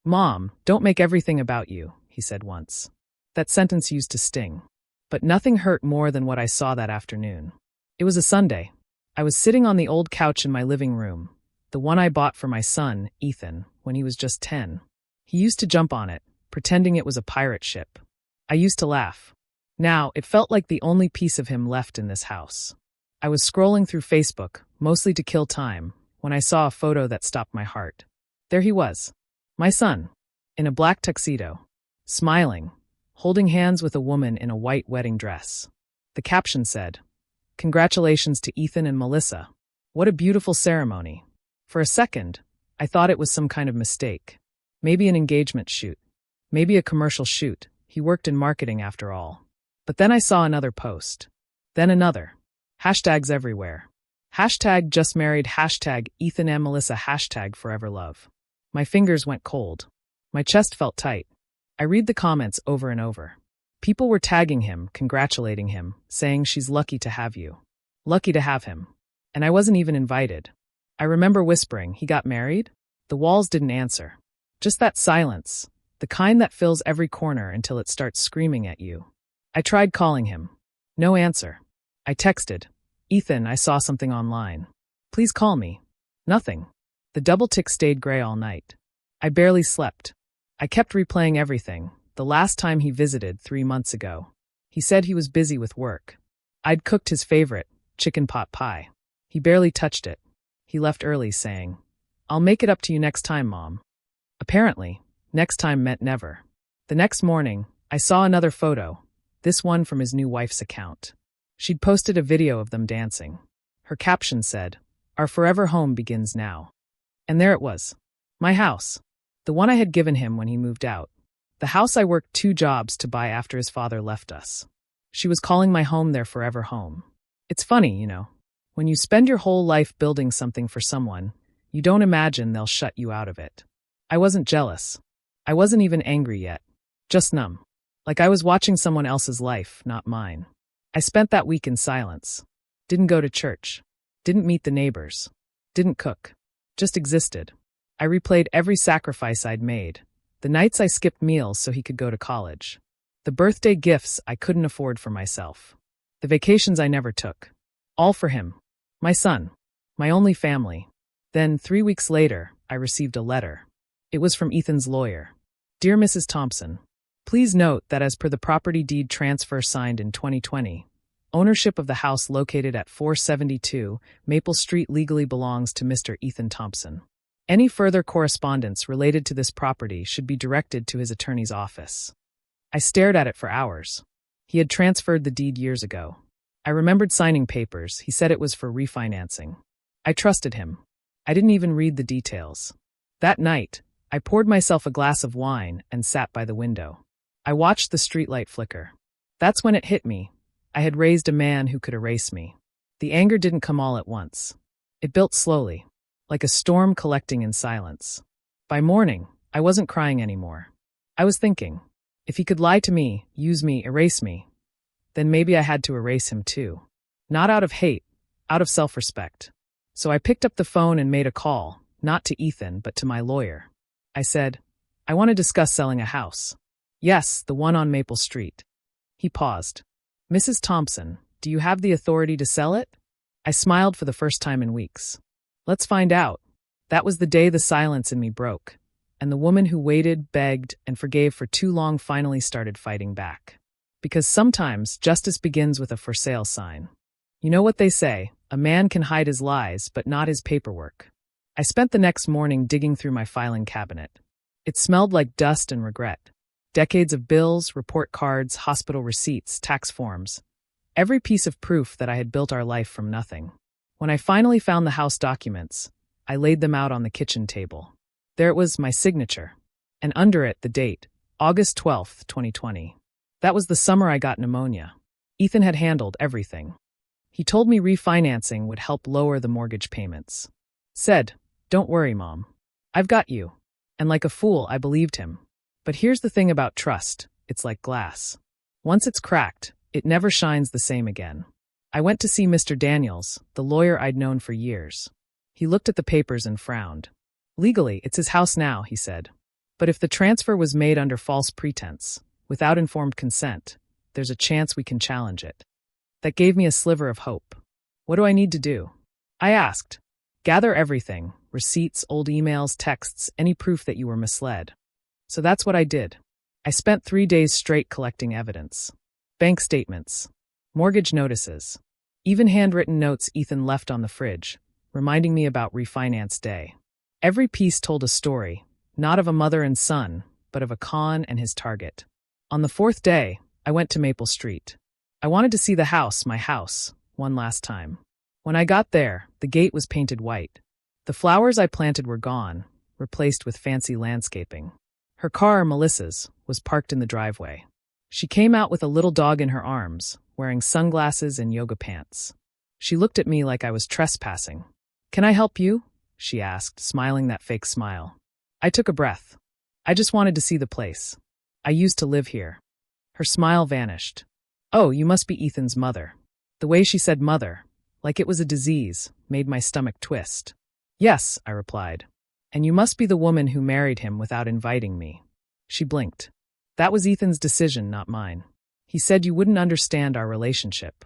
"Mom, don't make everything about you," he said once. That sentence used to sting. But nothing hurt more than what I saw that afternoon. It was a Sunday. I was sitting on the old couch in my living room, the one I bought for my son, Ethan, when he was just 10. He used to jump on it, pretending it was a pirate ship. I used to laugh. Now, it felt like the only piece of him left in this house. I was scrolling through Facebook, mostly to kill time, when I saw a photo that stopped my heart. There he was, my son, in a black tuxedo, smiling, holding hands with a woman in a white wedding dress. The caption said, "Congratulations to Ethan and Melissa. What a beautiful ceremony." For a second, I thought it was some kind of mistake. Maybe an engagement shoot. Maybe a commercial shoot. He worked in marketing after all. But then I saw another post. Then another. Hashtags everywhere. Hashtag just married, hashtag Ethan and Melissa, hashtag forever love. My fingers went cold. My chest felt tight. I read the comments over and over. People were tagging him, congratulating him, saying she's lucky to have you. Lucky to have him. And I wasn't even invited. I remember whispering, "He got married?" The walls didn't answer. Just that silence, the kind that fills every corner until it starts screaming at you. I tried calling him. No answer. I texted, "Ethan, I saw something online. Please call me." Nothing. The double tick stayed gray all night. I barely slept. I kept replaying everything. The last time he visited 3 months ago. He said he was busy with work. I'd cooked his favorite, chicken pot pie. He barely touched it. He left early saying, "I'll make it up to you next time, Mom." Apparently, next time meant never. The next morning, I saw another photo, this one from his new wife's account. She'd posted a video of them dancing. Her caption said, "Our forever home begins now." And there it was. My house. The one I had given him when he moved out. The house I worked 2 jobs to buy after his father left us. She was calling my home their forever home. It's funny, you know. When you spend your whole life building something for someone, you don't imagine they'll shut you out of it. I wasn't jealous. I wasn't even angry yet. Just numb. Like I was watching someone else's life, not mine. I spent that week in silence. Didn't go to church. Didn't meet the neighbors. Didn't cook. Just existed. I replayed every sacrifice I'd made. The nights I skipped meals so he could go to college. The birthday gifts I couldn't afford for myself. The vacations I never took. All for him. My son. My only family. Then, 3 weeks later, I received a letter. It was from Ethan's lawyer. "Dear Mrs. Thompson, please note that as per the property deed transfer signed in 2020, ownership of the house located at 472 Maple Street legally belongs to Mr. Ethan Thompson. Any further correspondence related to this property should be directed to his attorney's office." I stared at it for hours. He had transferred the deed years ago. I remembered signing papers. He said it was for refinancing. I trusted him. I didn't even read the details. That night, I poured myself a glass of wine and sat by the window. I watched the streetlight flicker. That's when it hit me. I had raised a man who could erase me. The anger didn't come all at once. It built slowly, like a storm collecting in silence. By morning, I wasn't crying anymore. I was thinking, if he could lie to me, use me, erase me, then maybe I had to erase him too. Not out of hate, out of self-respect. So I picked up the phone and made a call, not to Ethan, but to my lawyer. I said, "I want to discuss selling a house." "Yes, the one on Maple Street." He paused. "Mrs. Thompson, do you have the authority to sell it?" I smiled for the first time in weeks. "Let's find out." That was the day the silence in me broke, and the woman who waited, begged, and forgave for too long finally started fighting back. Because sometimes justice begins with a for sale sign. You know what they say, a man can hide his lies, but not his paperwork. I spent the next morning digging through my filing cabinet. It smelled like dust and regret. Decades of bills, report cards, hospital receipts, tax forms. Every piece of proof that I had built our life from nothing. When I finally found the house documents, I laid them out on the kitchen table. There it was, my signature. And under it, the date, August 12th, 2020. That was the summer I got pneumonia. Ethan had handled everything. He told me refinancing would help lower the mortgage payments. Said, "Don't worry, Mom. I've got you." And like a fool, I believed him. But here's the thing about trust. It's like glass. Once it's cracked, it never shines the same again. I went to see Mr. Daniels, the lawyer I'd known for years. He looked at the papers and frowned. "Legally, it's his house now," he said. But if the transfer was made under false pretense, without informed consent, there's a chance we can challenge it. That gave me a sliver of hope. What do I need to do? I asked. Gather everything, receipts, old emails, texts, any proof that you were misled. So that's what I did. I spent 3 days straight collecting evidence. Bank statements, mortgage notices, even handwritten notes Ethan left on the fridge, reminding me about refinance day. Every piece told a story, not of a mother and son, but of a con and his target. On the 4th day, I went to Maple Street. I wanted to see the house, my house, one last time. When I got there, the gate was painted white. The flowers I planted were gone, replaced with fancy landscaping. Her car, Melissa's, was parked in the driveway. She came out with a little dog in her arms, wearing sunglasses and yoga pants. She looked at me like I was trespassing. "Can I help you?" she asked, smiling that fake smile. I took a breath. I just wanted to see the place. I used to live here. Her smile vanished. "Oh, you must be Ethan's mother." The way she said mother, like it was a disease, made my stomach twist. "Yes," I replied. "And you must be the woman who married him without inviting me." She blinked. "That was Ethan's decision, not mine. He said you wouldn't understand our relationship."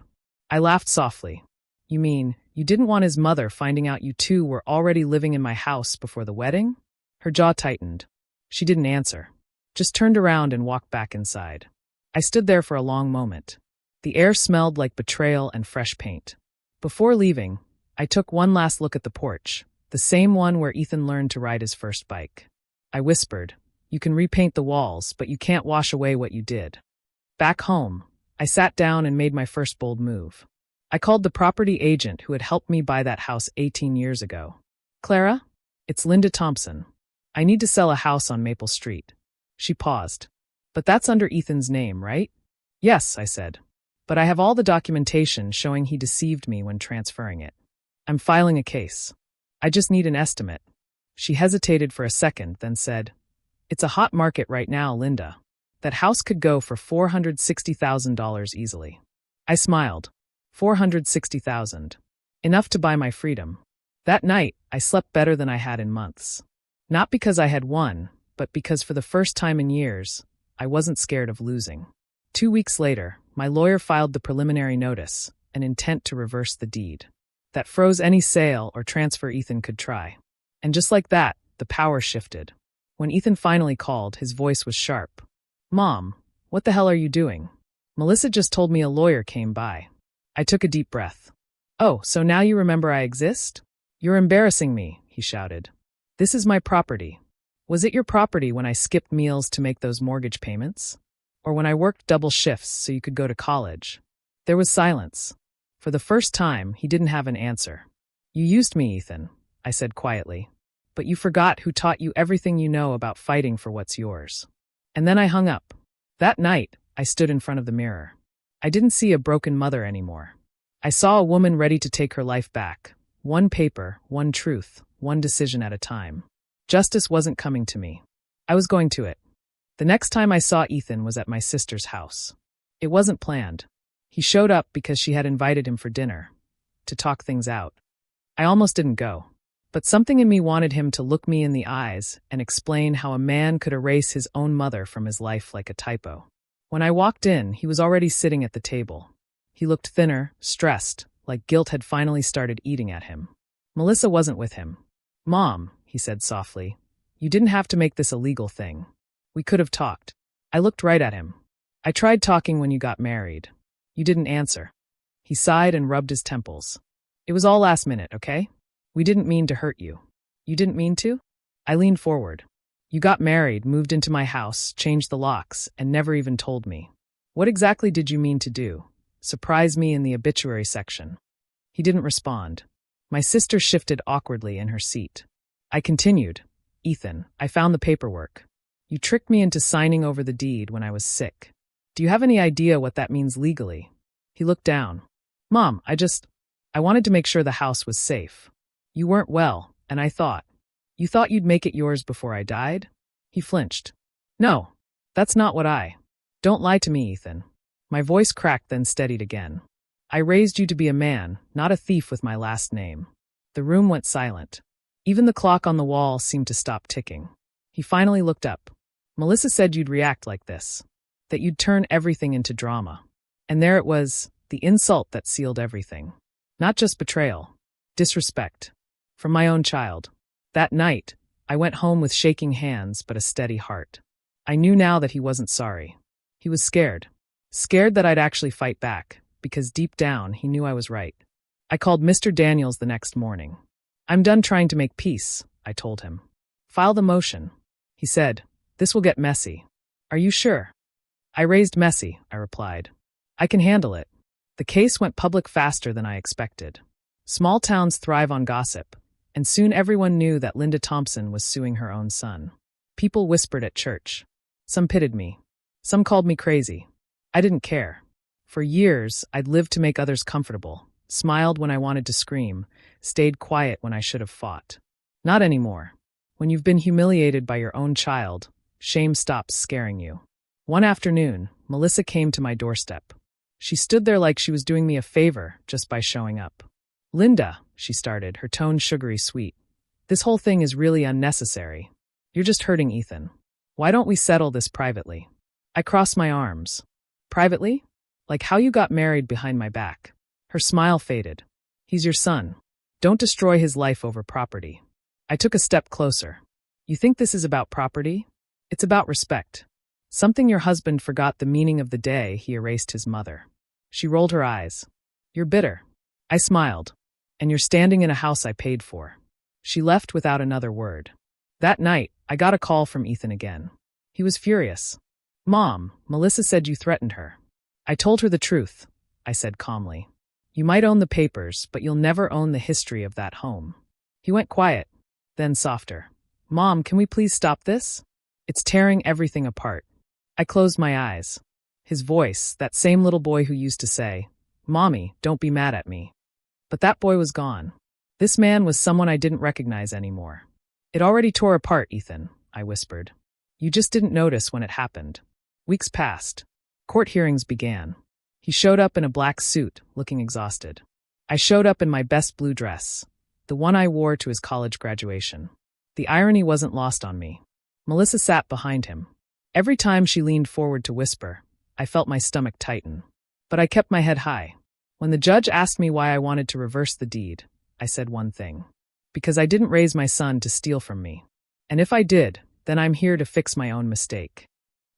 I laughed softly. "You mean, you didn't want his mother finding out you two were already living in my house before the wedding?" Her jaw tightened. She didn't answer, just turned around and walked back inside. I stood there for a long moment. The air smelled like betrayal and fresh paint. Before leaving, I took one last look at the porch, the same one where Ethan learned to ride his first bike. I whispered, "You can repaint the walls, but you can't wash away what you did." Back home, I sat down and made my first bold move. I called the property agent who had helped me buy that house 18 years ago. "Clara, it's Linda Thompson. I need to sell a house on Maple Street." She paused. "But that's under Ethan's name, right?" "Yes," I said. "But I have all the documentation showing he deceived me when transferring it. I'm filing a case. I just need an estimate." She hesitated for a second, then said, "It's a hot market right now, Linda. That house could go for $460,000 easily." I smiled. $460,000. Enough to buy my freedom. That night, I slept better than I had in months. Not because I had won, but because for the first time in years, I wasn't scared of losing. 2 weeks later, my lawyer filed the preliminary notice, an intent to reverse the deed. That froze any sale or transfer Ethan could try. And just like that, the power shifted. When Ethan finally called, his voice was sharp. "Mom, what the hell are you doing? Melissa just told me a lawyer came by." I took a deep breath. "Oh, so now you remember I exist? You're embarrassing me," he shouted. "This is my property. Was it your property when I skipped meals to make those mortgage payments? Or when I worked double shifts so you could go to college?" There was silence. For the first time, he didn't have an answer. "You used me, Ethan," I said quietly. "But you forgot who taught you everything you know about fighting for what's yours." And then I hung up. That night, I stood in front of the mirror. I didn't see a broken mother anymore. I saw a woman ready to take her life back. One paper, one truth, one decision at a time. Justice wasn't coming to me. I was going to it. The next time I saw Ethan was at my sister's house. It wasn't planned. He showed up because she had invited him for dinner, to talk things out. I almost didn't go. But something in me wanted him to look me in the eyes and explain how a man could erase his own mother from his life like a typo. When I walked in, he was already sitting at the table. He looked thinner, stressed, like guilt had finally started eating at him. Melissa wasn't with him. "Mom," he said softly, "you didn't have to make this a legal thing. We could have talked." I looked right at him. "I tried talking when you got married. You didn't answer." He sighed and rubbed his temples. "It was all last minute, okay? We didn't mean to hurt you." "You didn't mean to?" I leaned forward. "You got married, moved into my house, changed the locks, and never even told me. What exactly did you mean to do? Surprise me in the obituary section?" He didn't respond. My sister shifted awkwardly in her seat. I continued, "Ethan, I found the paperwork. You tricked me into signing over the deed when I was sick. Do you have any idea what that means legally?" He looked down. "Mom, I wanted to make sure the house was safe. You weren't well, and I thought. You thought you'd make it yours before I died?" He flinched. "No, that's not what Don't lie to me, Ethan." My voice cracked, then steadied again. "I raised you to be a man, not a thief with my last name." The room went silent. Even the clock on the wall seemed to stop ticking. He finally looked up. Melissa said you'd react like this, that you'd turn everything into drama. And there it was, the insult that sealed everything. Not just betrayal, disrespect. From my own child. That night, I went home with shaking hands but a steady heart. I knew now that he wasn't sorry. He was scared. Scared that I'd actually fight back, because deep down he knew I was right. I called Mr. Daniels the next morning. I'm done trying to make peace, I told him. File the motion. He said, this will get messy. Are you sure? I raised messy, I replied. I can handle it. The case went public faster than I expected. Small towns thrive on gossip, and soon everyone knew that Linda Thompson was suing her own son. People whispered at church. Some pitied me. Some called me crazy. I didn't care. For years, I'd lived to make others comfortable, smiled when I wanted to scream, stayed quiet when I should have fought. Not anymore. When you've been humiliated by your own child, shame stops scaring you. One afternoon, Melissa came to my doorstep. She stood there like she was doing me a favor just by showing up. Linda, she started, her tone sugary sweet. This whole thing is really unnecessary. You're just hurting Ethan. Why don't we settle this privately? I crossed my arms. Privately? Like how you got married behind my back. Her smile faded. He's your son. Don't destroy his life over property. I took a step closer. You think this is about property? It's about respect. Something your husband forgot the meaning of the day he erased his mother. She rolled her eyes. You're bitter. I smiled. And you're standing in a house I paid for. She left without another word. That night, I got a call from Ethan again. He was furious. Mom, Melissa said you threatened her. I told her the truth, I said calmly. You might own the papers, but you'll never own the history of that home. He went quiet, then softer. Mom, can we please stop this? It's tearing everything apart. I closed my eyes. His voice, that same little boy who used to say, Mommy, don't be mad at me. But that boy was gone. This man was someone I didn't recognize anymore. It already tore apart, Ethan, I whispered. You just didn't notice when it happened. Weeks passed. Court hearings began. He showed up in a black suit, looking exhausted. I showed up in my best blue dress, the one I wore to his college graduation. The irony wasn't lost on me. Melissa sat behind him. Every time she leaned forward to whisper, I felt my stomach tighten. But I kept my head high. When the judge asked me why I wanted to reverse the deed, I said one thing. Because I didn't raise my son to steal from me. And if I did, then I'm here to fix my own mistake.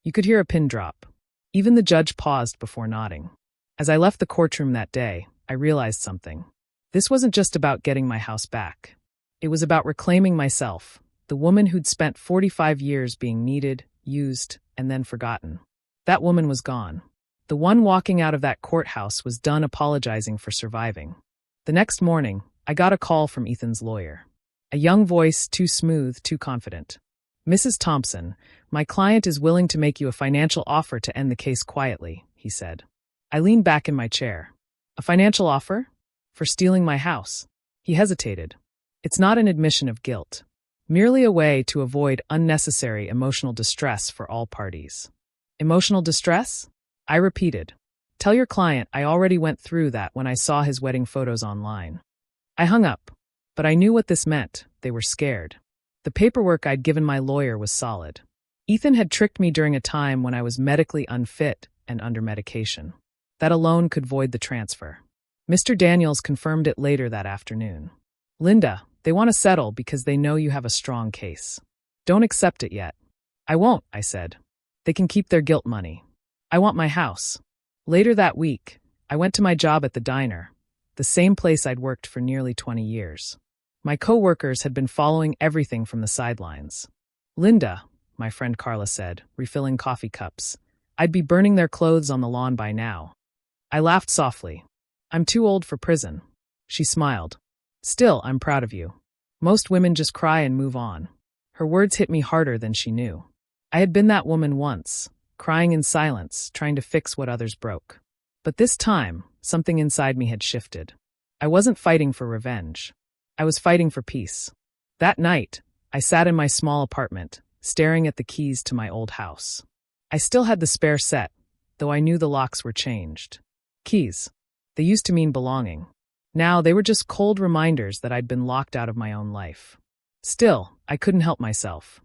You could hear a pin drop. Even the judge paused before nodding. As I left the courtroom that day, I realized something. This wasn't just about getting my house back. It was about reclaiming myself, the woman who'd spent 45 years being needed, used, and then forgotten. That woman was gone. The one walking out of that courthouse was done apologizing for surviving. The next morning, I got a call from Ethan's lawyer. A young voice, too smooth, too confident. Mrs. Thompson, my client is willing to make you a financial offer to end the case quietly, he said. I leaned back in my chair. A financial offer? For stealing my house. He hesitated. It's not an admission of guilt. Merely a way to avoid unnecessary emotional distress for all parties. Emotional distress? I repeated. Tell your client I already went through that when I saw his wedding photos online. I hung up, but I knew what this meant. They were scared. The paperwork I'd given my lawyer was solid. Ethan had tricked me during a time when I was medically unfit and under medication. That alone could void the transfer. Mr. Daniels confirmed it later that afternoon. Linda, they want to settle because they know you have a strong case. Don't accept it yet. I won't, I said. They can keep their guilt money. I want my house. Later that week, I went to my job at the diner, the same place I'd worked for nearly 20 years. My co-workers had been following everything from the sidelines. Linda, my friend Carla said, refilling coffee cups, I'd be burning their clothes on the lawn by now. I laughed softly. I'm too old for prison. She smiled. Still, I'm proud of you. Most women just cry and move on. Her words hit me harder than she knew. I had been that woman once, crying in silence, trying to fix what others broke. But this time, something inside me had shifted. I wasn't fighting for revenge. I was fighting for peace. That night, I sat in my small apartment, staring at the keys to my old house. I still had the spare set, though I knew the locks were changed. Keys. They used to mean belonging. Now they were just cold reminders that I'd been locked out of my own life. Still, I couldn't help myself.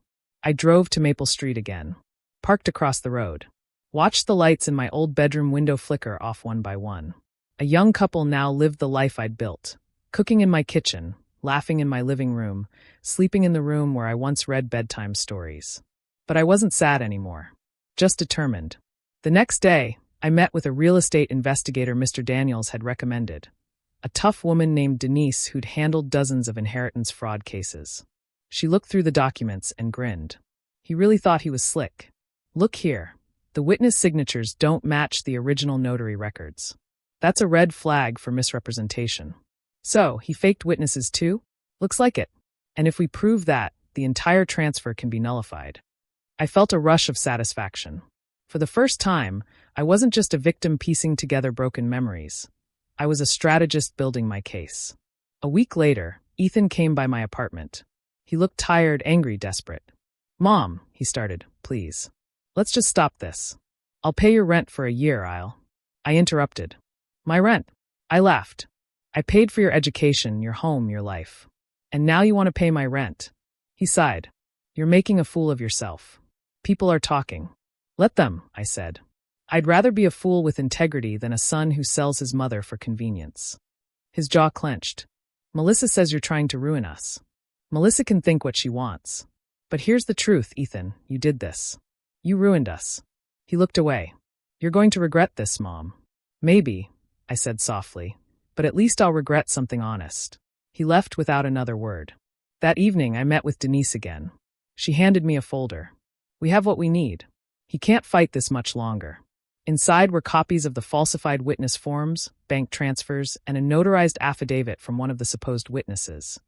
I drove to Maple Street again. Parked across the road. Watched the lights in my old bedroom window flicker off one by one. A young couple now lived the life I'd built. Cooking in my kitchen, laughing in my living room, sleeping in the room where I once read bedtime stories. But I wasn't sad anymore. Just determined. The next day, I met with a real estate investigator Mr. Daniels had recommended. A tough woman named Denise who'd handled dozens of inheritance fraud cases. She looked through the documents and grinned. He really thought he was slick. Look here. The witness signatures don't match the original notary records. That's a red flag for misrepresentation. So, he faked witnesses too? Looks like it. And if we prove that, the entire transfer can be nullified. I felt a rush of satisfaction. For the first time, I wasn't just a victim piecing together broken memories. I was a strategist building my case. A week later, Ethan came by my apartment. He looked tired, angry, desperate. "Mom," he started, "please. Let's just stop this. I'll pay your rent for a year, I interrupted. "My rent?" I laughed. "I paid for your education, your home, your life. And now you want to pay my rent." He sighed. "You're making a fool of yourself. People are talking." "Let them," I said. "I'd rather be a fool with integrity than a son who sells his mother for convenience." His jaw clenched. "Melissa says you're trying to ruin us." "Melissa can think what she wants. But here's the truth, Ethan, you did this. You ruined us." He looked away. "You're going to regret this, Mom." "Maybe," I said softly, "but at least I'll regret something honest." He left without another word. That evening, I met with Denise again. She handed me a folder. "We have what we need. He can't fight this much longer." Inside were copies of the falsified witness forms, bank transfers, and a notarized affidavit from one of the supposed witnesses,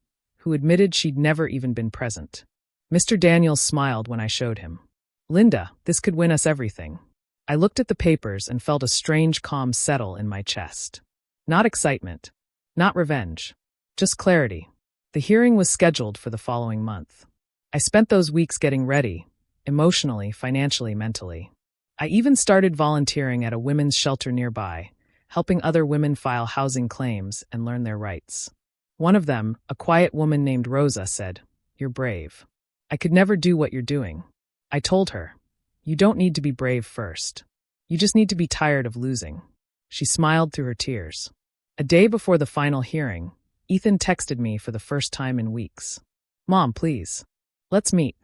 who admitted she'd never even been present. Mr. Daniels smiled when I showed him. "Linda, this could win us everything." I looked at the papers and felt a strange calm settle in my chest. Not excitement. Not revenge. Just clarity. The hearing was scheduled for the following month. I spent those weeks getting ready, emotionally, financially, mentally. I even started volunteering at a women's shelter nearby, helping other women file housing claims and learn their rights. One of them, a quiet woman named Rosa, said, "You're brave." "I could never do what you're doing." I told her, "You don't need to be brave first. You just need to be tired of losing." She smiled through her tears. A day before the final hearing, Ethan texted me for the first time in weeks. "Mom, please. Let's meet.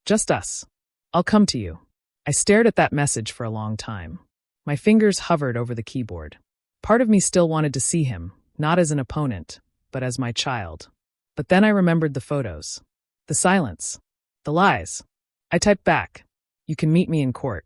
Just us. I'll come to you." I stared at that message for a long time. My fingers hovered over the keyboard. Part of me still wanted to see him, not as an opponent, but as my child. But then I remembered the photos. The silence. The lies. I typed back, "You can meet me in court.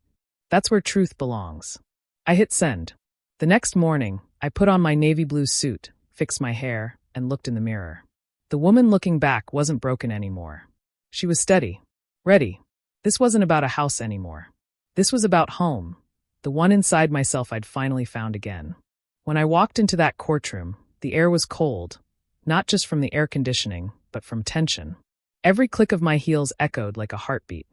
That's where truth belongs." I hit send. The next morning, I put on my navy blue suit, fixed my hair, and looked in the mirror. The woman looking back wasn't broken anymore. She was steady. Ready. This wasn't about a house anymore. This was about home, the one inside myself I'd finally found again. When I walked into that courtroom, the air was cold, not just from the air conditioning, but from tension. Every click of my heels echoed like a heartbeat.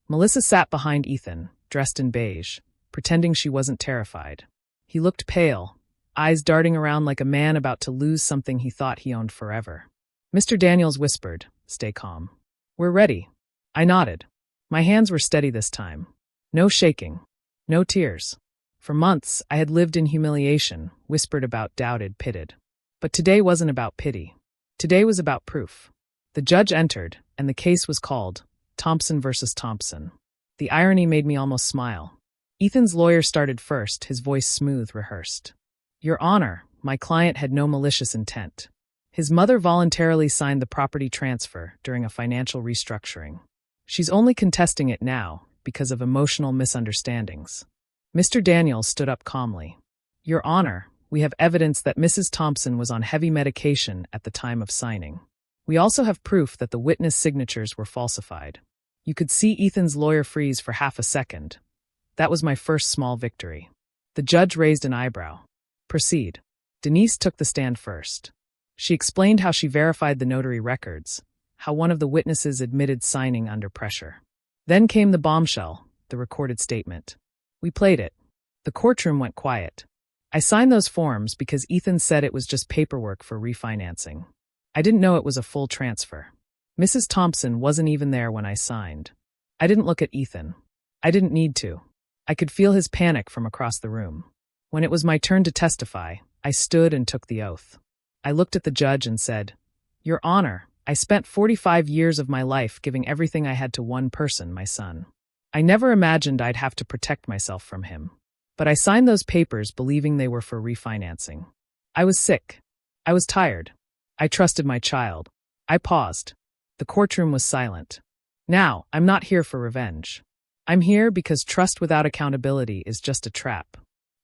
Melissa sat behind Ethan, dressed in beige, pretending she wasn't terrified. He looked pale, eyes darting around like a man about to lose something he thought he owned forever. Mr. Daniels whispered, "Stay calm." "We're ready." I nodded. My hands were steady this time. No shaking. No tears. For months, I had lived in humiliation, whispered about, doubted, pitted. But today wasn't about pity. Today was about proof. The judge entered, and the case was called Thompson versus Thompson. The irony made me almost smile. Ethan's lawyer started first, his voice smooth, rehearsed. "Your Honor, my client had no malicious intent. His mother voluntarily signed the property transfer during a financial restructuring. She's only contesting it now because of emotional misunderstandings." Mr. Daniels stood up calmly. "Your Honor, we have evidence that Mrs. Thompson was on heavy medication at the time of signing. We also have proof that the witness signatures were falsified." You could see Ethan's lawyer freeze for half a second. That was my first small victory. The judge raised an eyebrow. "Proceed." Denise took the stand first. She explained how she verified the notary records, how one of the witnesses admitted signing under pressure. Then came the bombshell, the recorded statement. We played it. The courtroom went quiet. I signed those forms because Ethan said it was just paperwork for refinancing. I didn't know it was a full transfer. Mrs. Thompson wasn't even there when I signed. I didn't look at Ethan. I didn't need to. I could feel his panic from across the room. When it was my turn to testify, I stood and took the oath. I looked at the judge and said, "Your Honor, I spent 45 years of my life giving everything I had to one person, my son. I never imagined I'd have to protect myself from him. But I signed those papers believing they were for refinancing. I was sick. I was tired. I trusted my child." I paused. The courtroom was silent. Now, I'm not here for revenge. I'm here because trust without accountability is just a trap.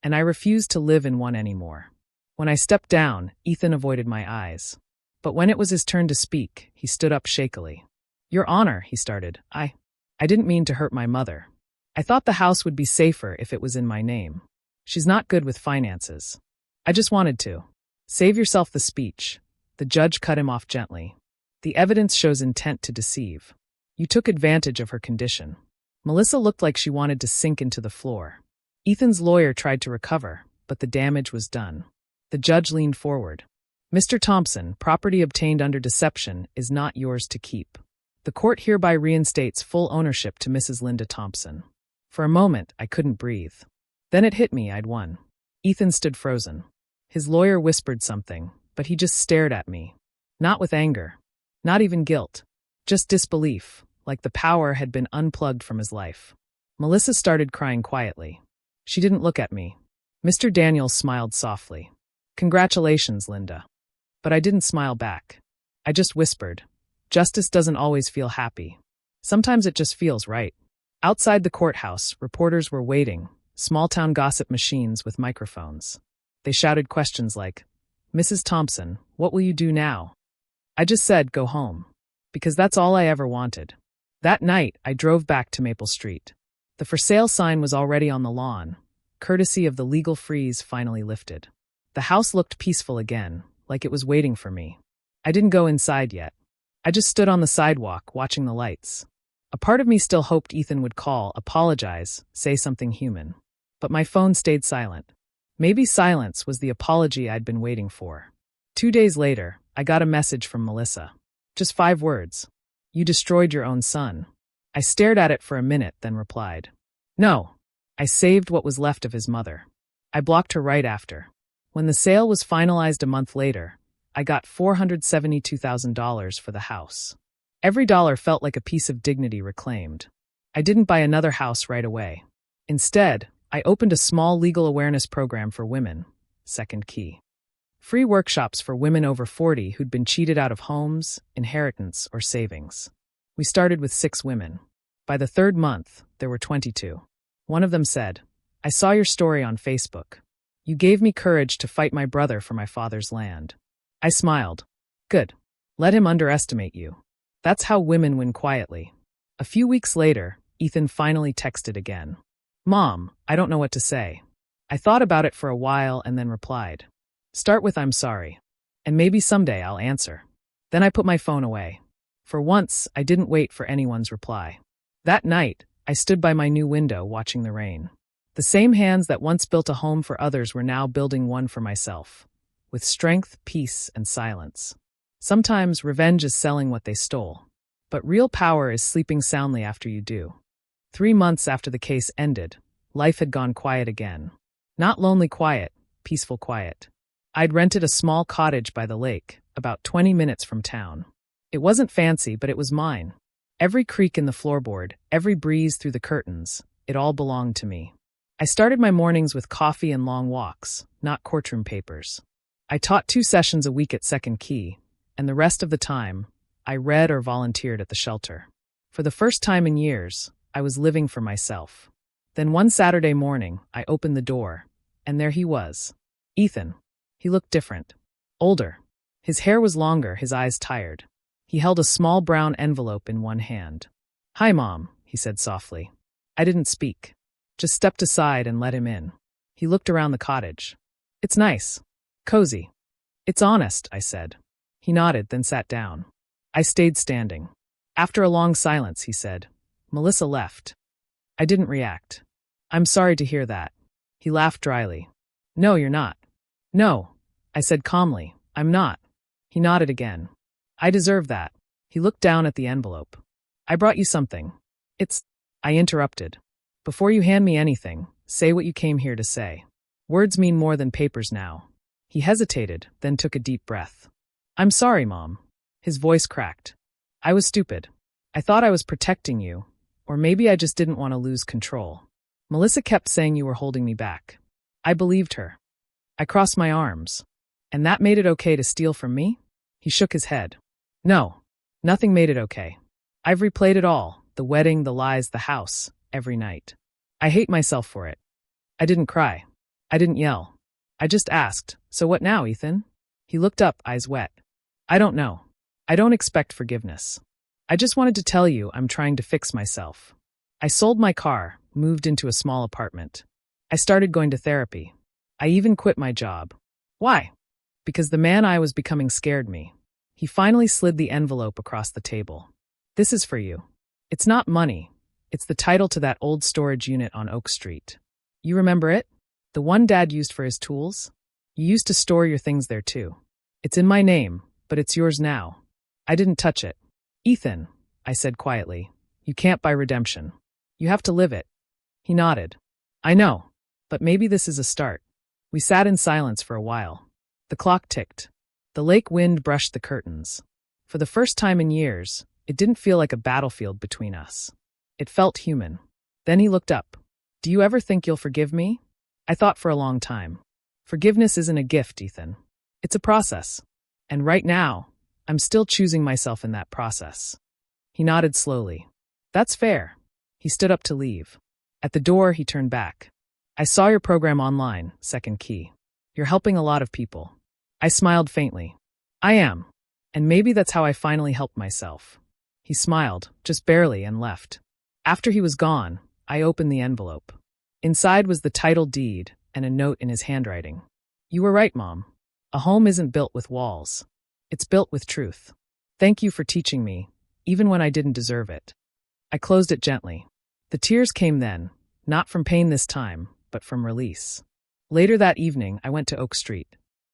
And I refuse to live in one anymore. When I stepped down, Ethan avoided my eyes. But when it was his turn to speak, he stood up shakily. "Your Honor," he started, I didn't mean to hurt my mother. I thought the house would be safer if it was in my name. She's not good with finances. I just wanted to." "Save yourself the speech." The judge cut him off gently. "The evidence shows intent to deceive. You took advantage of her condition." Melissa looked like she wanted to sink into the floor. Ethan's lawyer tried to recover, but the damage was done. The judge leaned forward. "Mr. Thompson, property obtained under deception is not yours to keep. The court hereby reinstates full ownership to Mrs. Linda Thompson." For a moment, I couldn't breathe. Then it hit me I'd won. Ethan stood frozen. His lawyer whispered something, but he just stared at me. Not with anger. Not even guilt. Just disbelief, like the power had been unplugged from his life. Melissa started crying quietly. She didn't look at me. Mr. Daniels smiled softly. "Congratulations, Linda." But I didn't smile back. I just whispered, "Justice doesn't always feel happy. Sometimes it just feels right." Outside the courthouse, reporters were waiting, small-town gossip machines with microphones. They shouted questions like, "Mrs. Thompson, what will you do now?" I just said, "Go home." Because that's all I ever wanted. That night, I drove back to Maple Street. The for sale sign was already on the lawn, courtesy of the legal freeze finally lifted. The house looked peaceful again, like it was waiting for me. I didn't go inside yet. I just stood on the sidewalk, watching the lights. A part of me still hoped Ethan would call, apologize, say something human. But my phone stayed silent. Maybe silence was the apology I'd been waiting for. 2 days later, I got a message from Melissa. Just 5 words. "You destroyed your own son." I stared at it for a minute, then replied, "No. I saved what was left of his mother." I blocked her right after. When the sale was finalized a month later, I got $472,000 for the house. Every dollar felt like a piece of dignity reclaimed. I didn't buy another house right away. Instead, I opened a small legal awareness program for women, Second Key. Free workshops for women over 40 who'd been cheated out of homes, inheritance, or savings. We started with 6 women. By the 3rd month, there were 22. One of them said, "I saw your story on Facebook. You gave me courage to fight my brother for my father's land." I smiled. "Good. Let him underestimate you." That's how women win quietly. A few weeks later, Ethan finally texted again. "Mom, I don't know what to say." I thought about it for a while and then replied, "Start with 'I'm sorry.' And maybe someday I'll answer." Then I put my phone away. For once, I didn't wait for anyone's reply. That night, I stood by my new window watching the rain. The same hands that once built a home for others were now building one for myself, with strength, peace, and silence. Sometimes revenge is selling what they stole, but real power is sleeping soundly after you do. 3 months after the case ended, life had gone quiet again. Not lonely quiet, peaceful quiet. I'd rented a small cottage by the lake, about 20 minutes from town. It wasn't fancy, but it was mine. Every creak in the floorboard, every breeze through the curtains, it all belonged to me. I started my mornings with coffee and long walks, not courtroom papers. I taught 2 sessions a week at Second Key, and the rest of the time, I read or volunteered at the shelter. For the first time in years, I was living for myself. Then one Saturday morning, I opened the door, and there he was. Ethan. He looked different. Older. His hair was longer, his eyes tired. He held a small brown envelope in one hand. "Hi, Mom," he said softly. I didn't speak. Just stepped aside and let him in. He looked around the cottage. "It's nice. Cozy." "It's honest," I said. He nodded, then sat down. I stayed standing. After a long silence, he said, "Melissa left." I didn't react. "I'm sorry to hear that." He laughed dryly. "No, you're not." "No," I said calmly, "I'm not." He nodded again. "I deserve that." He looked down at the envelope. "I brought you something. It's I interrupted. Before you hand me anything, say what you came here to say. Words mean more than papers now. He hesitated, then took a deep breath. I'm sorry, Mom. His voice cracked. I was stupid. I thought I was protecting you, or maybe I just didn't want to lose control. Melissa kept saying you were holding me back. I believed her. I crossed my arms. And that made it okay to steal from me? He shook his head. No, nothing made it okay. I've replayed it all, the wedding, the lies, the house, every night. I hate myself for it. I didn't cry. I didn't yell. I just asked, so what now, Ethan? He looked up, eyes wet. I don't know. I don't expect forgiveness. I just wanted to tell you I'm trying to fix myself. I sold my car, moved into a small apartment. I started going to therapy. I even quit my job. Why? Because the man I was becoming scared me. He finally slid the envelope across the table. This is for you. It's not money. It's the title to that old storage unit on Oak Street. You remember it? The one Dad used for his tools? You used to store your things there too. It's in my name, but it's yours now. I didn't touch it. Ethan, I said quietly, you can't buy redemption. You have to live it. He nodded. I know, but maybe this is a start. We sat in silence for a while. The clock ticked. The lake wind brushed the curtains. For the first time in years, it didn't feel like a battlefield between us. It felt human. Then he looked up. Do you ever think you'll forgive me? I thought for a long time. Forgiveness isn't a gift, Ethan. It's a process. And right now, I'm still choosing myself in that process. He nodded slowly. That's fair. He stood up to leave. At the door, he turned back. I saw your program online, Second Key. You're helping a lot of people. I smiled faintly. I am. And maybe that's how I finally helped myself. He smiled, just barely, and left. After he was gone, I opened the envelope. Inside was the title deed and a note in his handwriting. You were right, Mom. A home isn't built with walls. It's built with truth. Thank you for teaching me, even when I didn't deserve it. I closed it gently. The tears came then, not from pain this time, but from release. Later that evening, I went to Oak Street.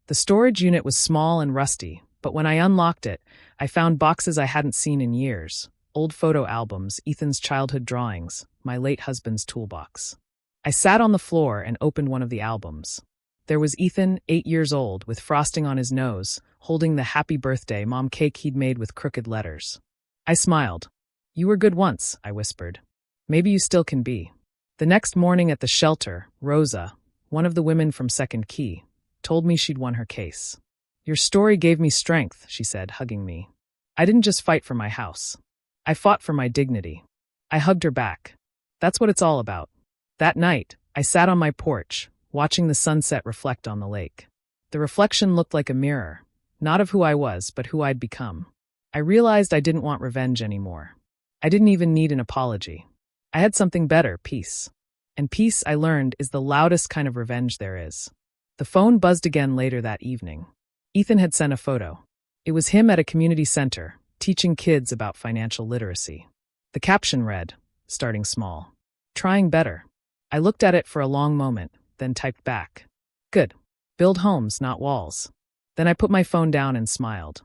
The storage unit was small and rusty, but when I unlocked it, I found boxes I hadn't seen in years. Old photo albums, Ethan's childhood drawings, my late husband's toolbox. I sat on the floor and opened one of the albums. There was Ethan, 8 years old, with frosting on his nose, holding the happy birthday mom cake he'd made with crooked letters. I smiled. You were good once, I whispered. Maybe you still can be. The next morning at the shelter, Rosa, one of the women from Second Key, told me she'd won her case. Your story gave me strength, she said, hugging me. I didn't just fight for my house. I fought for my dignity. I hugged her back. That's what it's all about. That night, I sat on my porch, watching the sunset reflect on the lake. The reflection looked like a mirror, not of who I was, but who I'd become. I realized I didn't want revenge anymore. I didn't even need an apology. I had something better, peace. And peace, I learned, is the loudest kind of revenge there is. The phone buzzed again later that evening. Ethan had sent a photo. It was him at a community center, teaching kids about financial literacy. The caption read, starting small, trying better. I looked at it for a long moment, then typed back. Good. Build homes, not walls. Then I put my phone down and smiled.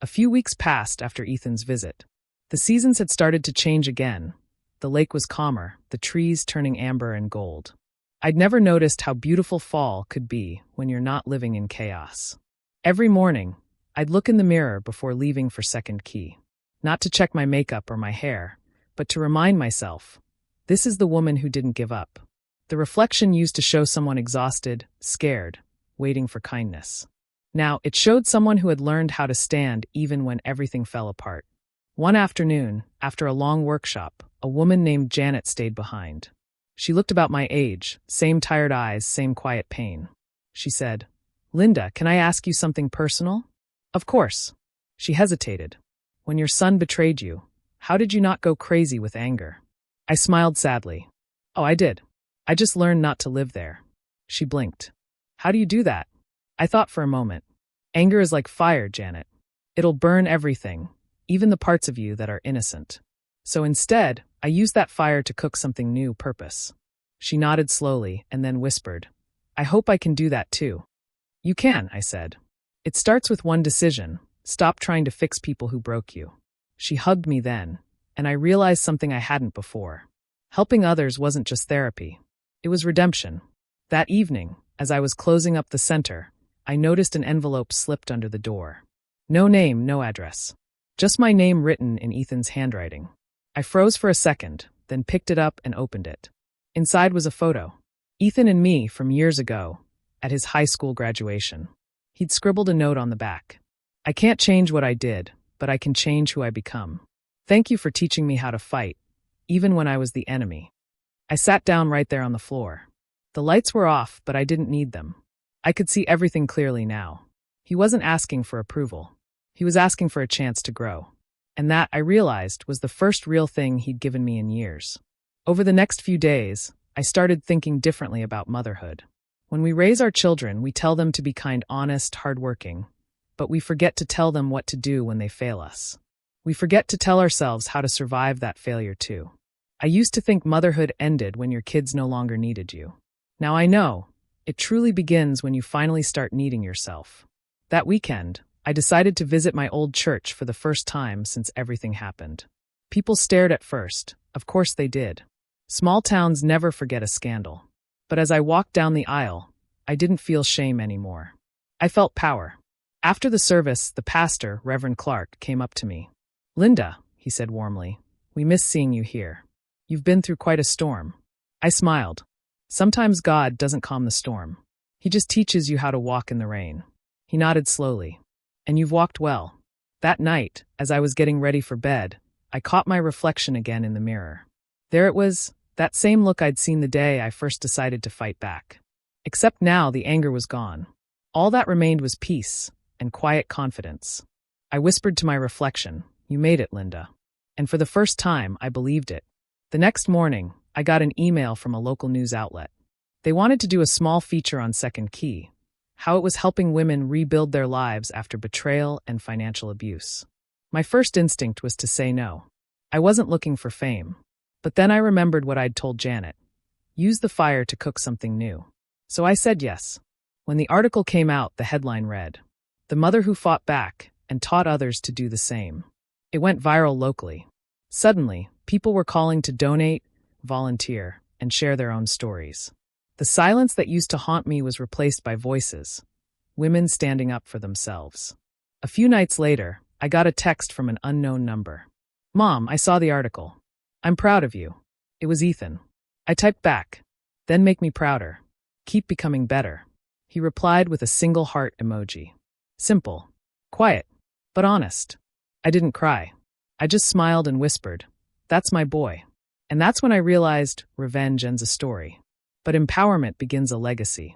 A few weeks passed after Ethan's visit. The seasons had started to change again. The lake was calmer, the trees turning amber and gold. I'd never noticed how beautiful fall could be when you're not living in chaos. Every morning, I'd look in the mirror before leaving for Second Key. Not to check my makeup or my hair, but to remind myself, this is the woman who didn't give up. The reflection used to show someone exhausted, scared, waiting for kindness. Now, it showed someone who had learned how to stand even when everything fell apart. One afternoon, after a long workshop, a woman named Janet stayed behind. She looked about my age, same tired eyes, same quiet pain. She said, Linda, can I ask you something personal? Of course. She hesitated. When your son betrayed you, how did you not go crazy with anger? I smiled sadly. Oh, I did. I just learned not to live there. She blinked. How do you do that? I thought for a moment. Anger is like fire, Janet. It'll burn everything, even the parts of you that are innocent. So instead, I used that fire to cook something new, purpose. She nodded slowly and then whispered, I hope I can do that too. You can, I said. It starts with one decision. Stop trying to fix people who broke you. She hugged me then, and I realized something I hadn't before. Helping others wasn't just therapy. It was redemption. That evening, as I was closing up the center, I noticed an envelope slipped under the door. No name, no address. Just my name written in Ethan's handwriting. I froze for a second, then picked it up and opened it. Inside was a photo. Ethan and me from years ago, at his high school graduation. He'd scribbled a note on the back. I can't change what I did, but I can change who I become. Thank you for teaching me how to fight, even when I was the enemy. I sat down right there on the floor. The lights were off, but I didn't need them. I could see everything clearly now. He wasn't asking for approval. He was asking for a chance to grow. And that, I realized, was the first real thing he'd given me in years. Over the next few days, I started thinking differently about motherhood. When we raise our children, we tell them to be kind, honest, hardworking, but we forget to tell them what to do when they fail us. We forget to tell ourselves how to survive that failure too. I used to think motherhood ended when your kids no longer needed you. Now I know, it truly begins when you finally start needing yourself. That weekend, I decided to visit my old church for the first time since everything happened. People stared at first, of course they did. Small towns never forget a scandal. But as I walked down the aisle, I didn't feel shame anymore. I felt power. After the service, the pastor, Reverend Clark, came up to me. "Linda," he said warmly, "we miss seeing you here. You've been through quite a storm." I smiled. Sometimes God doesn't calm the storm. He just teaches you how to walk in the rain. He nodded slowly. "And you've walked well." That night, as I was getting ready for bed, I caught my reflection again in the mirror. There it was, that same look I'd seen the day I first decided to fight back. Except now the anger was gone. All that remained was peace and quiet confidence. I whispered to my reflection, "You made it, Linda." And for the first time, I believed it. The next morning, I got an email from a local news outlet. They wanted to do a small feature on Second Key, how it was helping women rebuild their lives after betrayal and financial abuse. My first instinct was to say no. I wasn't looking for fame. But then I remembered what I'd told Janet. Use the fire to cook something new. So I said yes. When the article came out, the headline read, "The Mother Who Fought Back and Taught Others to Do the Same." It went viral locally. Suddenly, people were calling to donate, volunteer, and share their own stories. The silence that used to haunt me was replaced by voices, women standing up for themselves. A few nights later, I got a text from an unknown number. "Mom, I saw the article. I'm proud of you." It was Ethan. I typed back, "Then make me prouder. Keep becoming better." He replied with a single heart emoji. Simple, quiet, but honest. I didn't cry. I just smiled and whispered, "That's my boy." And that's when I realized revenge ends a story, but empowerment begins a legacy.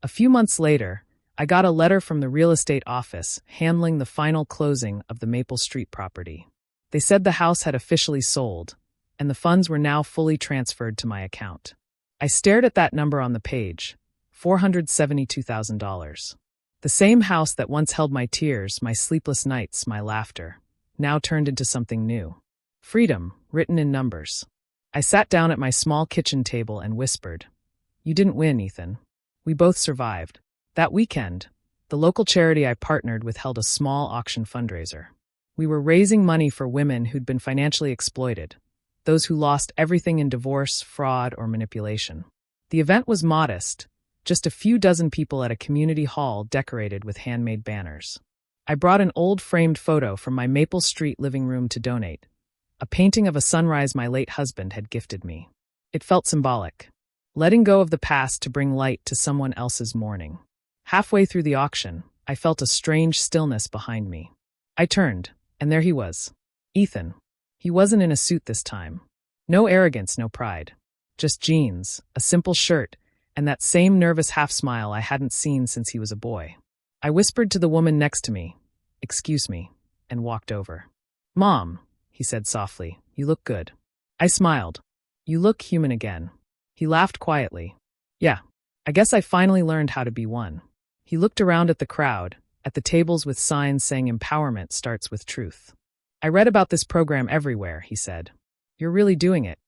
A few months later, I got a letter from the real estate office handling the final closing of the Maple Street property. They said the house had officially sold, and the funds were now fully transferred to my account. I stared at that number on the page, $472,000. The same house that once held my tears, my sleepless nights, my laughter, now turned into something new. Freedom, written in numbers. I sat down at my small kitchen table and whispered, "You didn't win, Ethan. We both survived." That weekend, the local charity I partnered with held a small auction fundraiser. We were raising money for women who'd been financially exploited, those who lost everything in divorce, fraud, or manipulation. The event was modest, just a few dozen people at a community hall decorated with handmade banners. I brought an old framed photo from my Maple Street living room to donate, a painting of a sunrise my late husband had gifted me. It felt symbolic, letting go of the past to bring light to someone else's mourning. Halfway through the auction, I felt a strange stillness behind me. I turned, and there he was. Ethan. He wasn't in a suit this time. No arrogance, no pride. Just jeans, a simple shirt, and that same nervous half-smile I hadn't seen since he was a boy. I whispered to the woman next to me, "Excuse me," and walked over. "Mom," he said softly, "you look good." I smiled. "You look human again." He laughed quietly. "Yeah, I guess I finally learned how to be one." He looked around at the crowd, at the tables with signs saying empowerment starts with truth. "I read about this program everywhere," he said. "You're really doing it."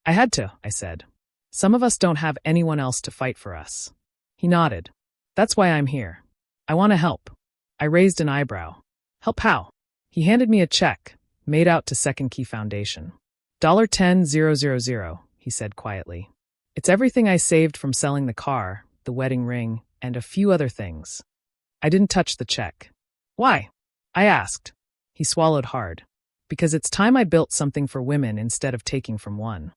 "I had to," I said. "Some of us don't have anyone else to fight for us." He nodded. "That's why I'm here. I want to help." I raised an eyebrow. "Help how?" He handed me a check, made out to Second Key Foundation. $10,000, he said quietly. It's everything I saved from selling the car, the wedding ring, and a few other things. I didn't touch the check. Why? I asked. He swallowed hard. Because it's time I built something for women instead of taking from one.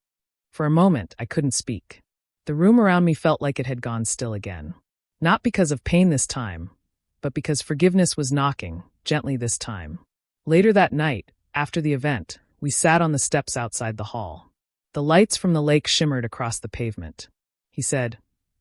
For a moment, I couldn't speak. The room around me felt like it had gone still again. Not because of pain this time, but because forgiveness was knocking, gently this time. Later that night, after the event, we sat on the steps outside the hall. The lights from the lake shimmered across the pavement. He said,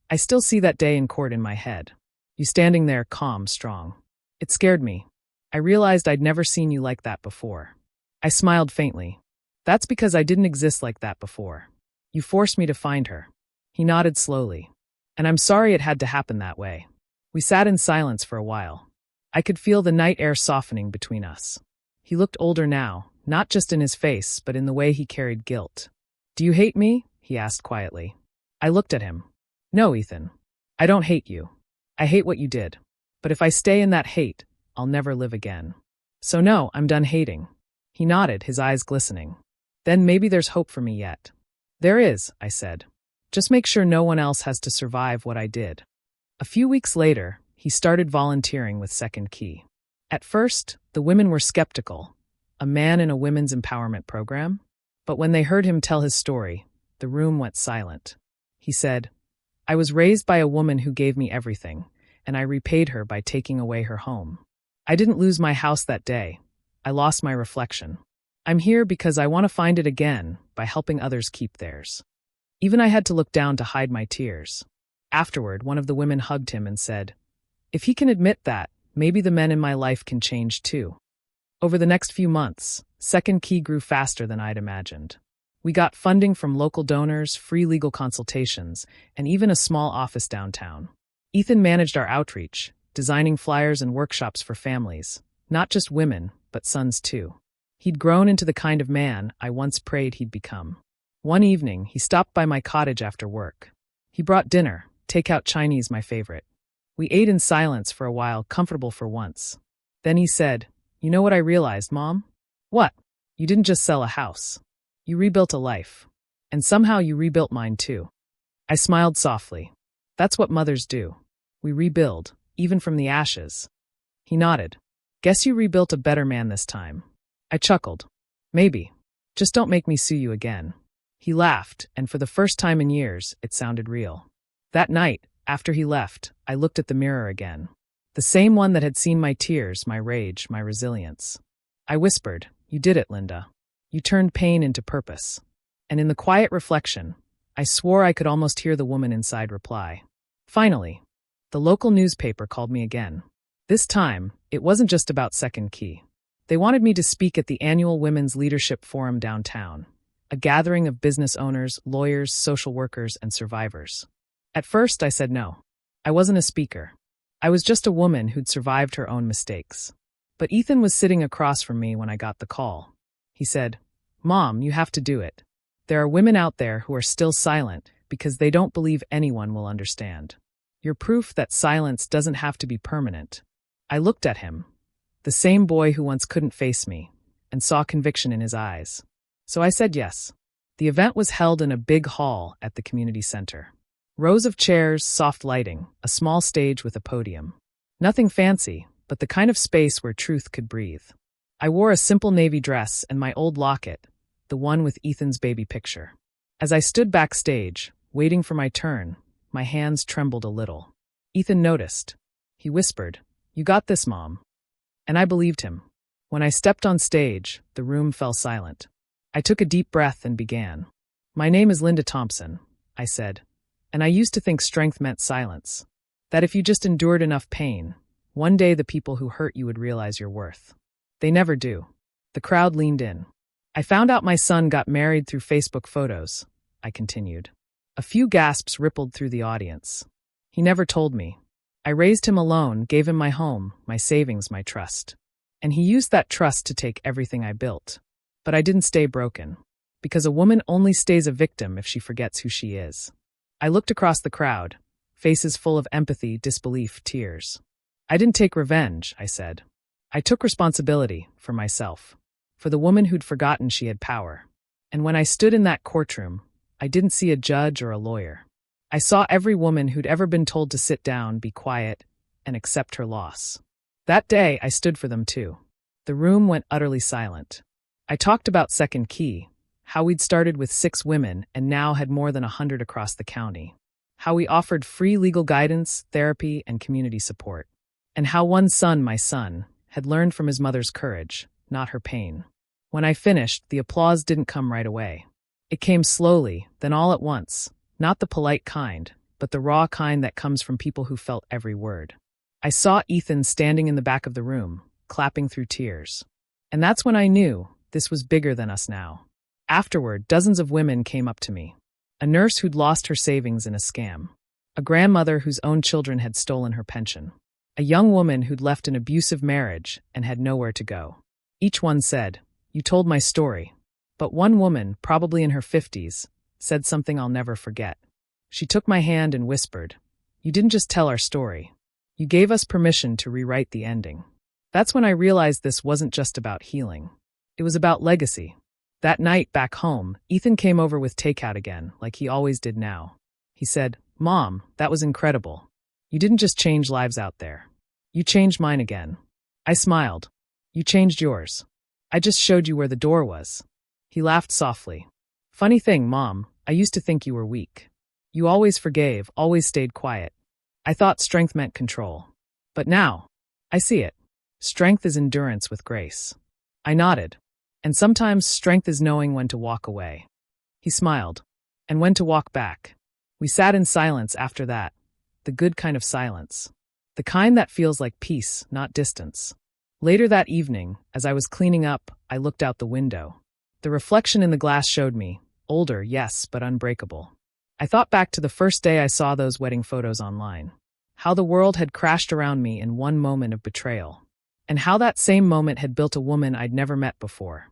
I still see that day in court in my head. You standing there, calm, strong. It scared me. I realized I'd never seen you like that before. I smiled faintly. That's because I didn't exist like that before. You forced me to find her. He nodded slowly. And I'm sorry it had to happen that way. We sat in silence for a while. I could feel the night air softening between us. He looked older now, not just in his face, but in the way he carried guilt. Do you hate me? He asked quietly. I looked at him. No, Ethan. I don't hate you. I hate what you did. But if I stay in that hate, I'll never live again. So no, I'm done hating. He nodded, his eyes glistening. Then maybe there's hope for me yet. There is, I said. Just make sure no one else has to survive what I did. A few weeks later, he started volunteering with Second Key. At first, the women were skeptical. A man in a women's empowerment program? But when they heard him tell his story, the room went silent. He said, I was raised by a woman who gave me everything, and I repaid her by taking away her home. I didn't lose my house that day. I lost my reflection. I'm here because I want to find it again by helping others keep theirs. Even I had to look down to hide my tears. Afterward, one of the women hugged him and said, if he can admit that, maybe the men in my life can change too. Over the next few months, Second Key grew faster than I'd imagined. We got funding from local donors, free legal consultations, and even a small office downtown. Ethan managed our outreach, designing flyers and workshops for families, not just women, but sons too. He'd grown into the kind of man I once prayed he'd become. One evening, he stopped by my cottage after work. He brought dinner, takeout Chinese, my favorite. We ate in silence for a while, comfortable for once. Then he said, you know what I realized, Mom? What? You didn't just sell a house. You rebuilt a life. And somehow you rebuilt mine too. I smiled softly. That's what mothers do. We rebuild, even from the ashes. He nodded. Guess you rebuilt a better man this time. I chuckled. Maybe. Just don't make me sue you again. He laughed, and for the first time in years, it sounded real. That night, after he left, I looked at the mirror again. The same one that had seen my tears, my rage, my resilience. I whispered, you did it, Linda. You turned pain into purpose. And in the quiet reflection, I swore I could almost hear the woman inside reply. Finally, the local newspaper called me again. This time, it wasn't just about Second Key. They wanted me to speak at the annual Women's Leadership Forum downtown, a gathering of business owners, lawyers, social workers, and survivors. At first, I said no. I wasn't a speaker. I was just a woman who'd survived her own mistakes. But Ethan was sitting across from me when I got the call. He said, Mom, you have to do it. There are women out there who are still silent because they don't believe anyone will understand. You're proof that silence doesn't have to be permanent. I looked at him, the same boy who once couldn't face me, and saw conviction in his eyes. So I said yes. The event was held in a big hall at the community center. Rows of chairs, soft lighting, a small stage with a podium. Nothing fancy, but the kind of space where truth could breathe. I wore a simple navy dress and my old locket, the one with Ethan's baby picture. As I stood backstage, waiting for my turn, my hands trembled a little. Ethan noticed. He whispered, "You got this, Mom." And I believed him. When I stepped on stage, the room fell silent. I took a deep breath and began. "My name is Linda Thompson," I said, "and I used to think strength meant silence. That if you just endured enough pain, one day the people who hurt you would realize your worth. They never do." The crowd leaned in. "I found out my son got married through Facebook photos," I continued. A few gasps rippled through the audience. "He never told me. I raised him alone, gave him my home, my savings, my trust. And he used that trust to take everything I built. But I didn't stay broken. Because a woman only stays a victim if she forgets who she is." I looked across the crowd, faces full of empathy, disbelief, tears. "I didn't take revenge," I said. "I took responsibility for myself, for the woman who'd forgotten she had power. And when I stood in that courtroom, I didn't see a judge or a lawyer. I saw every woman who'd ever been told to sit down, be quiet, and accept her loss. That day, I stood for them too. The room went utterly silent. I talked about Second Key, how we'd started with 6 women and now had more than 100 across the county. How we offered free legal guidance, therapy, and community support. And how one son, my son, had learned from his mother's courage, not her pain. When I finished, the applause didn't come right away. It came slowly, then all at once. Not the polite kind, but the raw kind that comes from people who felt every word. I saw Ethan standing in the back of the room, clapping through tears. And that's when I knew this was bigger than us now. Afterward, dozens of women came up to me. A nurse who'd lost her savings in a scam. A grandmother whose own children had stolen her pension. A young woman who'd left an abusive marriage and had nowhere to go. Each one said, "You told my story." But one woman, probably in her 50s, said something I'll never forget. She took my hand and whispered, "You didn't just tell our story. You gave us permission to rewrite the ending." That's when I realized this wasn't just about healing. It was about legacy. That night, back home, Ethan came over with takeout again, like he always did now. He said, "Mom, that was incredible. You didn't just change lives out there. You changed mine again." I smiled. "You changed yours. I just showed you where the door was." He laughed softly. "Funny thing, Mom, I used to think you were weak. You always forgave, always stayed quiet. I thought strength meant control. But now, I see it. Strength is endurance with grace." I nodded. "And sometimes strength is knowing when to walk away." He smiled. "And when to walk back." We sat in silence after that. The good kind of silence. The kind that feels like peace, not distance. Later that evening, as I was cleaning up, I looked out the window. The reflection in the glass showed me, older, yes, but unbreakable. I thought back to the first day I saw those wedding photos online. How the world had crashed around me in one moment of betrayal. And how that same moment had built a woman I'd never met before.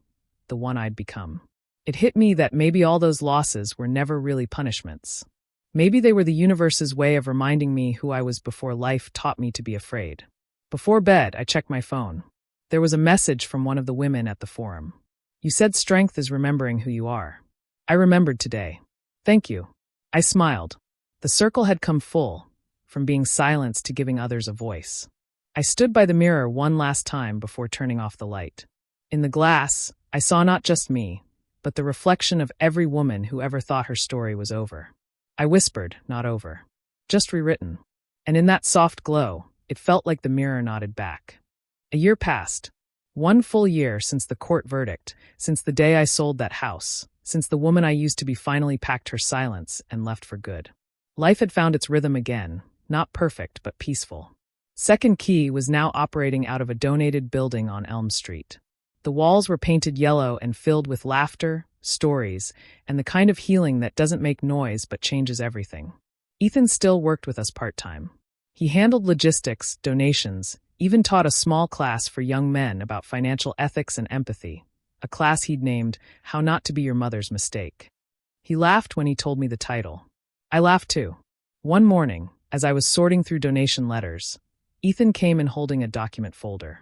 The one I'd become. It hit me that maybe all those losses were never really punishments. Maybe they were the universe's way of reminding me who I was before life taught me to be afraid. Before bed, I checked my phone. There was a message from one of the women at the forum. "You said strength is remembering who you are." I remembered today. "Thank you." I smiled. The circle had come full, from being silenced to giving others a voice. I stood by the mirror one last time before turning off the light. In the glass, I saw not just me, but the reflection of every woman who ever thought her story was over. I whispered, "Not over. Just rewritten." And in that soft glow, it felt like the mirror nodded back. A year passed. 1 full year since the court verdict, since the day I sold that house, since the woman I used to be finally packed her silence and left for good. Life had found its rhythm again, not perfect but peaceful. Second Key was now operating out of a donated building on Elm Street. The walls were painted yellow and filled with laughter, stories, and the kind of healing that doesn't make noise but changes everything. Ethan still worked with us part-time. He handled logistics, donations, even taught a small class for young men about financial ethics and empathy, a class he'd named How Not to Be Your Mother's Mistake. He laughed when he told me the title. I laughed too. One morning, as I was sorting through donation letters, Ethan came in holding a document folder.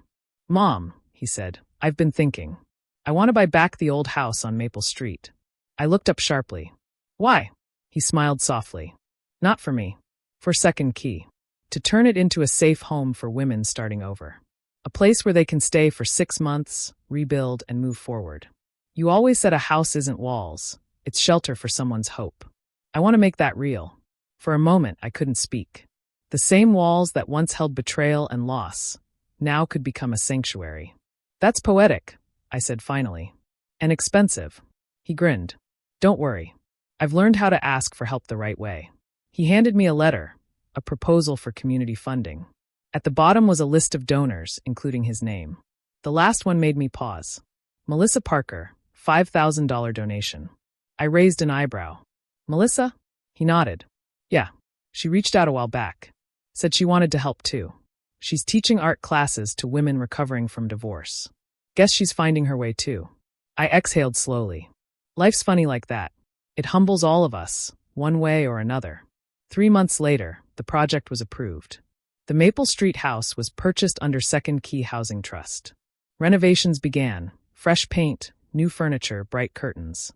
"Mom," he said, "I've been thinking. I want to buy back the old house on Maple Street." I looked up sharply. "Why?" He smiled softly. "Not for me. For Second Key. To turn it into a safe home for women starting over. A place where they can stay for 6 months, rebuild, and move forward. You always said a house isn't walls. It's shelter for someone's hope. I want to make that real." For a moment, I couldn't speak. The same walls that once held betrayal and loss, now could become a sanctuary. "That's poetic," I said finally. "And expensive." He grinned. "Don't worry. I've learned how to ask for help the right way." He handed me a letter, a proposal for community funding. At the bottom was a list of donors, including his name. The last one made me pause. Melissa Parker, $5,000 donation. I raised an eyebrow. "Melissa?" He nodded. "Yeah. She reached out a while back. Said she wanted to help too. She's teaching art classes to women recovering from divorce. Guess she's finding her way too." I exhaled slowly. Life's funny like that. It humbles all of us, one way or another. 3 months later, the project was approved. The Maple Street house was purchased under Second Key Housing Trust. Renovations began, fresh paint, new furniture, bright curtains.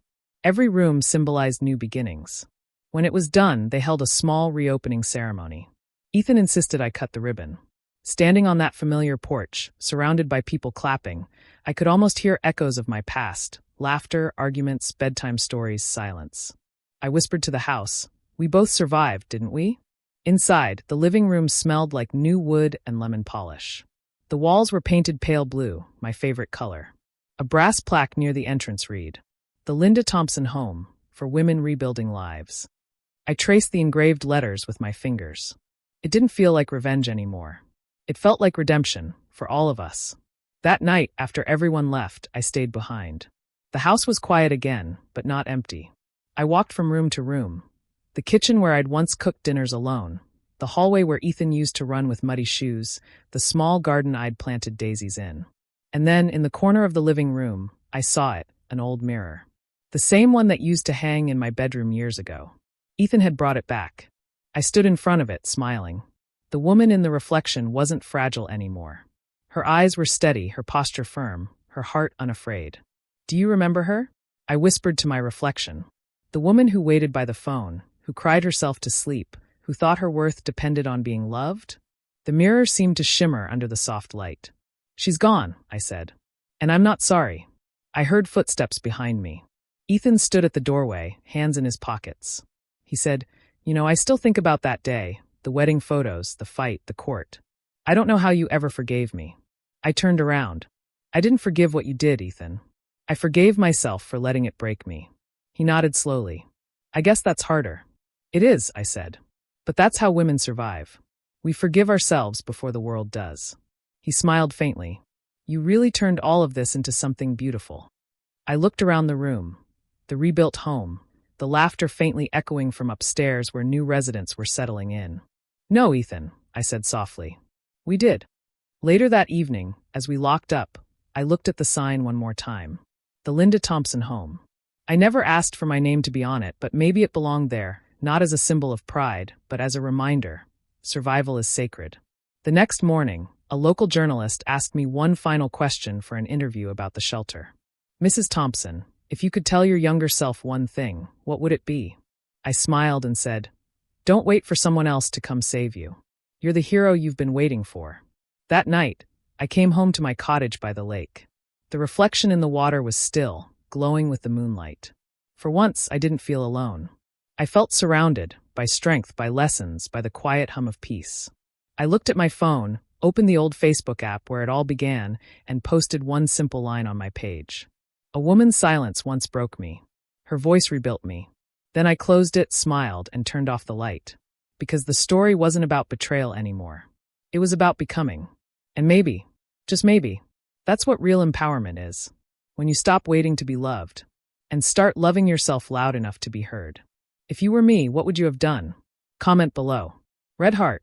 Every room symbolized new beginnings. When it was done, they held a small reopening ceremony. Ethan insisted I cut the ribbon. Standing on that familiar porch, surrounded by people clapping, I could almost hear echoes of my past: laughter, arguments, bedtime stories, silence. I whispered to the house, "We both survived, didn't we?" Inside, the living room smelled like new wood and lemon polish. The walls were painted pale blue, my favorite color. A brass plaque near the entrance read, "The Linda Thompson Home, for Women Rebuilding Lives." I traced the engraved letters with my fingers. It didn't feel like revenge anymore. It felt like redemption, for all of us. That night, after everyone left, I stayed behind. The house was quiet again, but not empty. I walked from room to room. The kitchen where I'd once cooked dinners alone, the hallway where Ethan used to run with muddy shoes, the small garden I'd planted daisies in. And then, in the corner of the living room, I saw it, an old mirror. The same one that used to hang in my bedroom years ago. Ethan had brought it back. I stood in front of it, smiling. The woman in the reflection wasn't fragile anymore. Her eyes were steady, her posture firm, her heart unafraid. "Do you remember her?" I whispered to my reflection. The woman who waited by the phone, who cried herself to sleep, who thought her worth depended on being loved? The mirror seemed to shimmer under the soft light. "She's gone," I said. "And I'm not sorry." I heard footsteps behind me. Ethan stood at the doorway, hands in his pockets. He said, I still think about that day, the wedding photos, the fight, the court. I don't know how you ever forgave me." I turned around. "I didn't forgive what you did, Ethan. I forgave myself for letting it break me." He nodded slowly. "I guess that's harder." "It is," I said. "But that's how women survive. We forgive ourselves before the world does." He smiled faintly. "You really turned all of this into something beautiful." I looked around the room. The rebuilt home, the laughter faintly echoing from upstairs where new residents were settling in. "No, Ethan," I said softly. "We did." Later that evening, as we locked up, I looked at the sign one more time. The Linda Thompson Home. I never asked for my name to be on it, but maybe it belonged there, not as a symbol of pride, but as a reminder. Survival is sacred. The next morning, a local journalist asked me one final question for an interview about the shelter. "Mrs. Thompson, if you could tell your younger self one thing, what would it be?" I smiled and said, "Don't wait for someone else to come save you. You're the hero you've been waiting for." That night, I came home to my cottage by the lake. The reflection in the water was still, glowing with the moonlight. For once, I didn't feel alone. I felt surrounded, by strength, by lessons, by the quiet hum of peace. I looked at my phone, opened the old Facebook app where it all began, and posted one simple line on my page. A woman's silence once broke me. Her voice rebuilt me. Then I closed it, smiled, and turned off the light. Because the story wasn't about betrayal anymore. It was about becoming. And maybe, just maybe, that's what real empowerment is. When you stop waiting to be loved, and start loving yourself loud enough to be heard. If you were me, what would you have done? Comment below. Red heart.